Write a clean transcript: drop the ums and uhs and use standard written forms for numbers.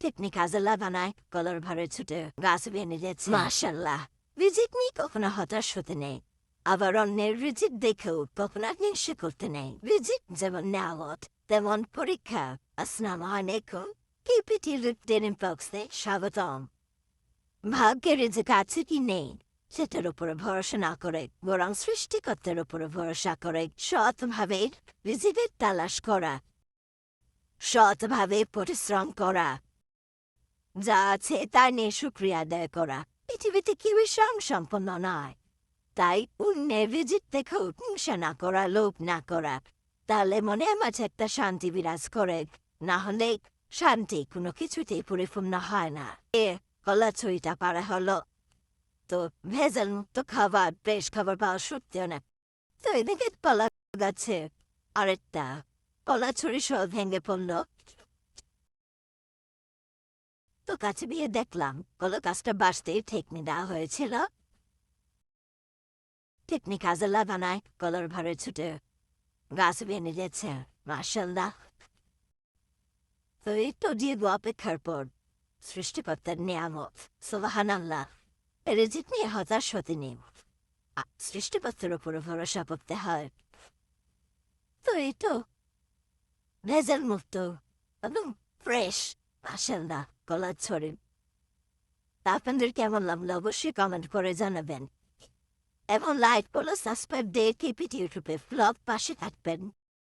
তেমনি কাজে বানায় কলার ভরে ছুটে গাছ বেনে দিয়েছে মাশাল্লাহ রিজিক নিয়ে কখনো হতাশ হতে নেই আবার অন্যের রিজিক দেখেও কখনো হিংসা করতে নেই রিজিক যেমন নেওয়াত তেমন পরীক্ষা আসসালামু আলাইকুম কেপিটি রিপটেন বক্সে স্বাগতম ভাগ্যের রিজিক আছে কি নেই সেটার উপরে ভরসা না করে বরং সৃষ্টিকর্তার উপরে ভরসা করে সৎভাবে রিজিকের তালাশ করা সৎভাবে পরিশ্রম করা যা আছে তা নিয়ে শুক্রিয়া আদায় করা পৃথিবীতে কেউই সম্পন্ন নয় তাই অন্যের রিজিক দেখেও হিংসা না করা লোভ না করা তাহলে মনে মাঝে একটা শান্তি বিরাজ করে না হলে শান্তি কোনো কিছুতেই পরিপূর্ণ হয় না কলা ছুরিটা পারা হলো তো ভেজাল মুক্ত খাবার বেশ খাবার পাওয়া সত্যি অনেক তো এদিকে কলা গাছে আরেকটা কলা ছুরি সহ ভেঙে পড়লো তো কাছে বিয়ে দেখলাম কলা গাছটা বাঁচতেই ঠেকনি দেওয়া হয়েছিল ঠেকনি কাজে বানায় কলার ভরে ছুটে গাছ বেনে দিয়েছে মাশাল্লাহ তো এই তো দিয়ে অপেক্ষার পর সৃষ্টিকর্তার নিয়ামত সুবহানাল্লাহ রিজিক নিয়ে হতাশ হতে নেই সৃষ্টিকর্তার উপরে ভরসা করতে হয় তো এই তো ভেজাল মুক্ত একদম ফ্রেশ মাশাল্লাহ কলার ছড়ি তা আপনাদের কেমন লাগলো অবশ্যই কমেন্ট করে জানাবেন এবং লাইক করলো সাবস্ক্রাইব দিয়ে কেপিটি ইউটিউবে ব্লগ পাশে থাকবেন